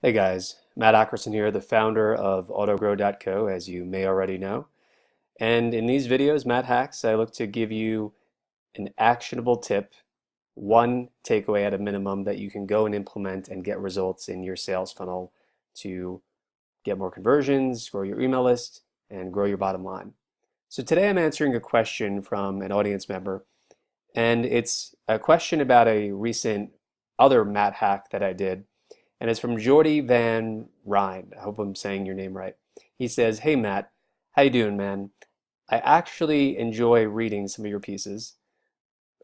Hey guys, Matt Ackerson here, the founder of AutoGrow.co, as you may already know. And in these videos, Matt Hacks, I look to give you an actionable tip, one takeaway at a minimum that you can go and implement and get results in your sales funnel to get more conversions, grow your email list, and grow your bottom line. So today I'm answering a question from an audience member, and it's a question about a recent other Matt hack that I did, and it's from Jordy Van Ryn. I hope I'm saying your name right. He says, "Hey Matt, how you doing, man? I actually enjoy reading some of your pieces."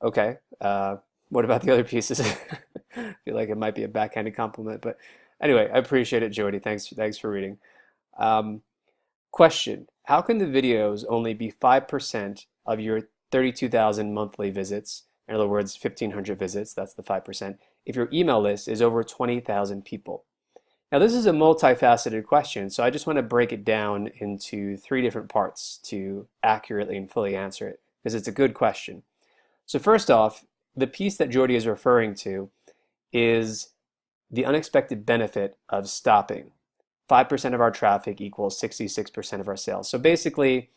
Okay, what about the other pieces? I feel like it might be a backhanded compliment, but anyway, I appreciate it, Jordy. Thanks for reading. Um, Question: how can the videos only be 5% of your 32,000 monthly visits? In other words, 1,500 visits, that's the 5%, if your email list is over 20,000 people? Now, this is a multifaceted question, so I just want to break it down into three different parts to accurately and fully answer it, because it's a good question. So first off, the piece that Jordy is referring to is the unexpected benefit of stopping. 5% of our traffic equals 66% of our sales. So basically,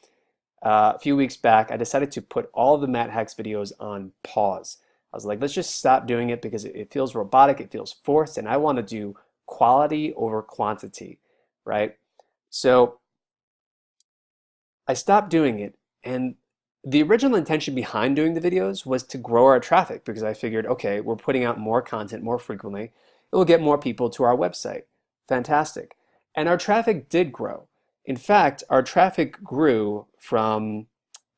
a few weeks back, I decided to put all of the Matt Hacks videos on pause. I was like, let's just stop doing it because it feels robotic, it feels forced, and I want to do quality over quantity, right? So I stopped doing it, and the original intention behind doing the videos was to grow our traffic because I figured, okay, we're putting out more content more frequently. It will get more people to our website. Fantastic. And our traffic did grow. In fact, our traffic grew from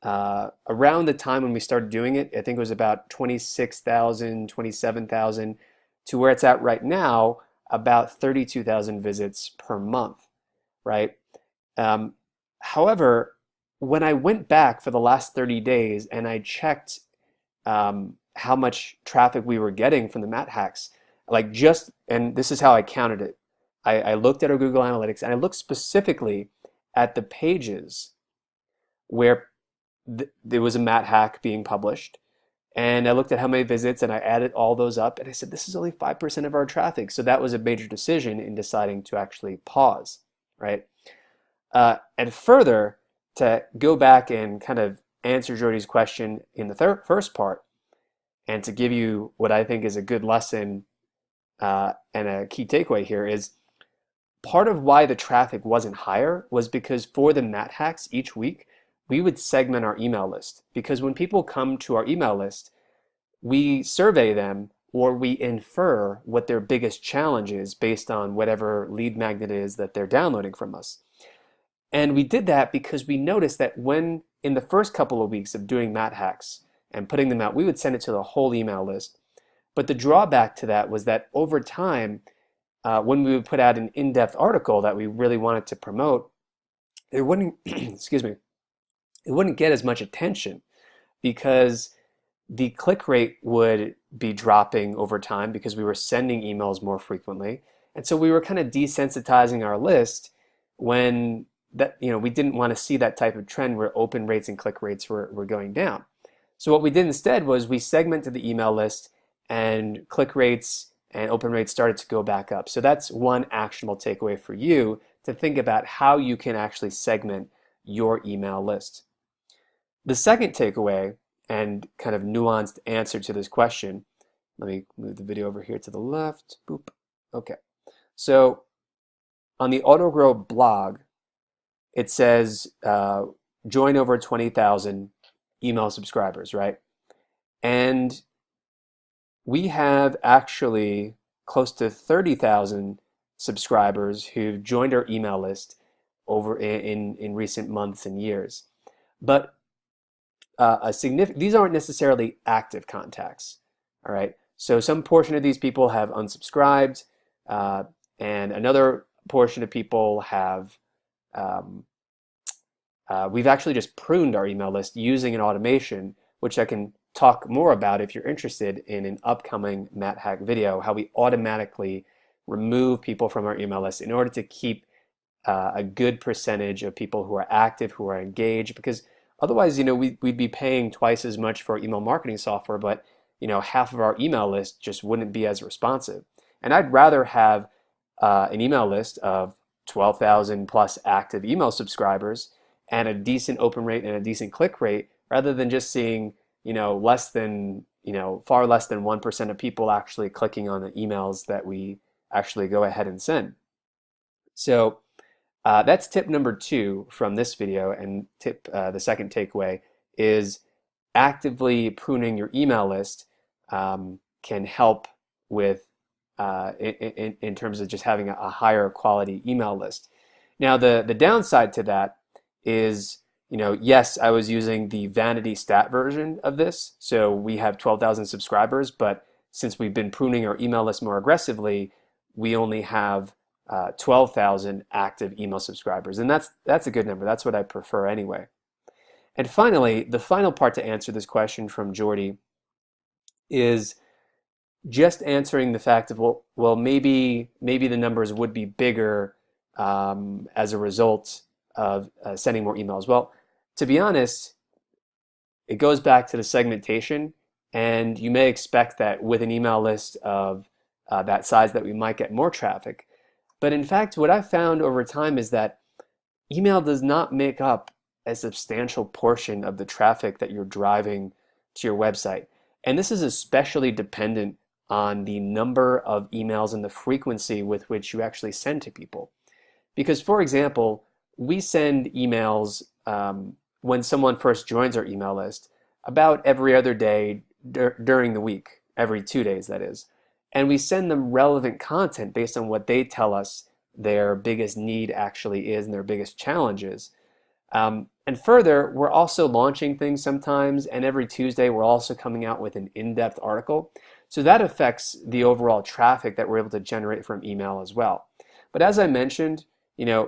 around the time when we started doing it. I think it was about 26,000, 27,000, to where it's at right now, about 32,000 visits per month, right? Um, However, when I went back for the last 30 days and I checked how much traffic we were getting from the Matt Hacks, and this is how I counted it. I looked at our Google Analytics and I looked specifically at the pages where there was a Matt hack being published. And I looked at how many visits and I added all those up and I said, this is only 5% of our traffic. So that was a major decision in deciding to actually pause, right? And further, to go back and kind of answer Jordy's question in the first part, and to give you what I think is a good lesson and a key takeaway here is part of why the traffic wasn't higher was because for the Matt Hacks each week, we would segment our email list. Because when people come to our email list, we survey them or we infer what their biggest challenge is based on whatever lead magnet is that they're downloading from us. And we did that because we noticed that when in the first couple of weeks of doing Matt Hacks and putting them out, we would send it to the whole email list. But the drawback to that was that over time, when we would put out an in-depth article that we really wanted to promote, it wouldn't, excuse me, it wouldn't get as much attention because the click rate would be dropping over time because we were sending emails more frequently. And so we were kind of desensitizing our list when we didn't want to see that type of trend where open rates and click rates were going down. So what we did instead was we segmented the email list and click rates and open rates started to go back up. So that's one actionable takeaway for you to think about how you can actually segment your email list. The second takeaway and kind of nuanced answer to this question, let me move the video over here to the left. Boop. Okay. So on the AutoGrow blog, it says join over 20,000 email subscribers, right? And we have actually close to 30,000 subscribers who've joined our email list over in recent months and years. But these aren't necessarily active contacts, all right? So some portion of these people have unsubscribed, and another portion of people have we've actually just pruned our email list using an automation, which I can talk more about if you're interested in an upcoming Matt Hack video, how we automatically remove people from our email list in order to keep a good percentage of people who are active, who are engaged, because otherwise, we'd be paying twice as much for email marketing software, but half of our email list just wouldn't be as responsive. And I'd rather have an email list of 12,000 plus active email subscribers and a decent open rate and a decent click rate, rather than just seeing, less than, far less than 1% of people actually clicking on the emails that we actually go ahead and send. So that's tip number 2 from this video, and the second takeaway is actively pruning your email list can help with in terms of just having a higher quality email list. Now, the downside to that is, yes, I was using the vanity stat version of this. So we have 12,000 subscribers, but since we've been pruning our email list more aggressively, we only have 12,000 active email subscribers. And that's a good number. That's what I prefer anyway. And finally, the final part to answer this question from Jordy is just answering the fact of, well, maybe the numbers would be bigger as a result of sending more emails. Well, to be honest, it goes back to the segmentation, and you may expect that with an email list of that size that we might get more traffic. But in fact, what I've found over time is that email does not make up a substantial portion of the traffic that you're driving to your website. And this is especially dependent on the number of emails and the frequency with which you actually send to people. Because, for example, we send emails when someone first joins our email list about every other day during the week, every 2 days, that is. And we send them relevant content based on what they tell us their biggest need actually is and their biggest challenges. And further, we're also launching things sometimes, and every Tuesday we're also coming out with an in-depth article. So that affects the overall traffic that we're able to generate from email as well. But as I mentioned,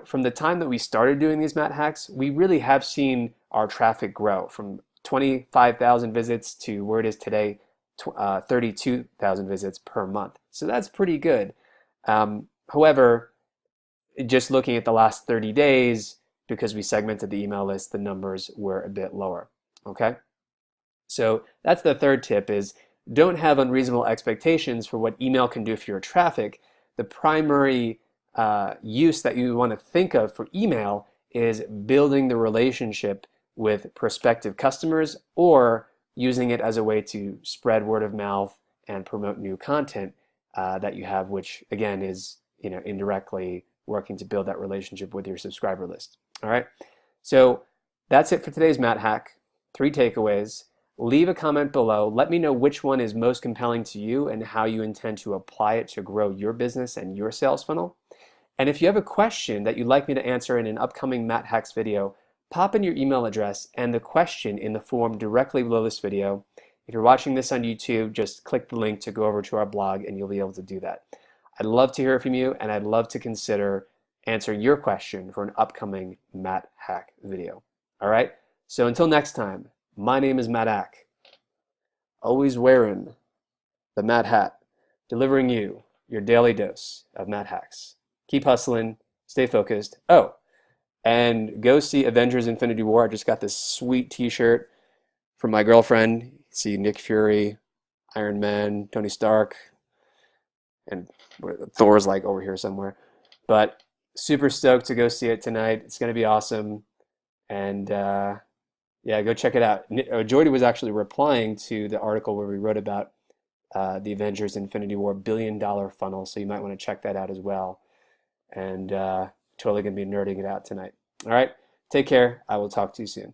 from the time that we started doing these Matt hacks, we really have seen our traffic grow from 25,000 visits to where it is today, 32,000 visits per month. So that's pretty good. However, just looking at the last 30 days, because we segmented the email list, the numbers were a bit lower. Okay? So that's the third tip, is don't have unreasonable expectations for what email can do for your traffic. The primary use that you want to think of for email is building the relationship with prospective customers, or using it as a way to spread word of mouth and promote new content that you have, which again is indirectly working to build that relationship with your subscriber list. All right, so that's it for today's Matt hack. 3 takeaways. Leave a comment below. Let me know which one is most compelling to you and how you intend to apply it to grow your business and your sales funnel. And if you have a question that you'd like me to answer in an upcoming Matt Hacks video, pop in your email address and the question in the form directly below this video. If you're watching this on YouTube, just click the link to go over to our blog and you'll be able to do that. I'd love to hear from you, and I'd love to consider answering your question for an upcoming Matt Hack video. All right, so until next time, my name is Matt Hack, always wearing the Matt hat, delivering you your daily dose of Matt Hacks. Keep hustling, stay focused. Oh, and go see Avengers Infinity War. I just got this sweet t-shirt from my girlfriend. See Nick Fury, Iron Man, Tony Stark, and Thor's like over here somewhere. But super stoked to go see it tonight. It's going to be awesome. And yeah, go check it out. Jordy was actually replying to the article where we wrote about the Avengers Infinity War $1 billion funnel. So you might want to check that out as well. And totally going to be nerding it out tonight. All right, take care. I will talk to you soon.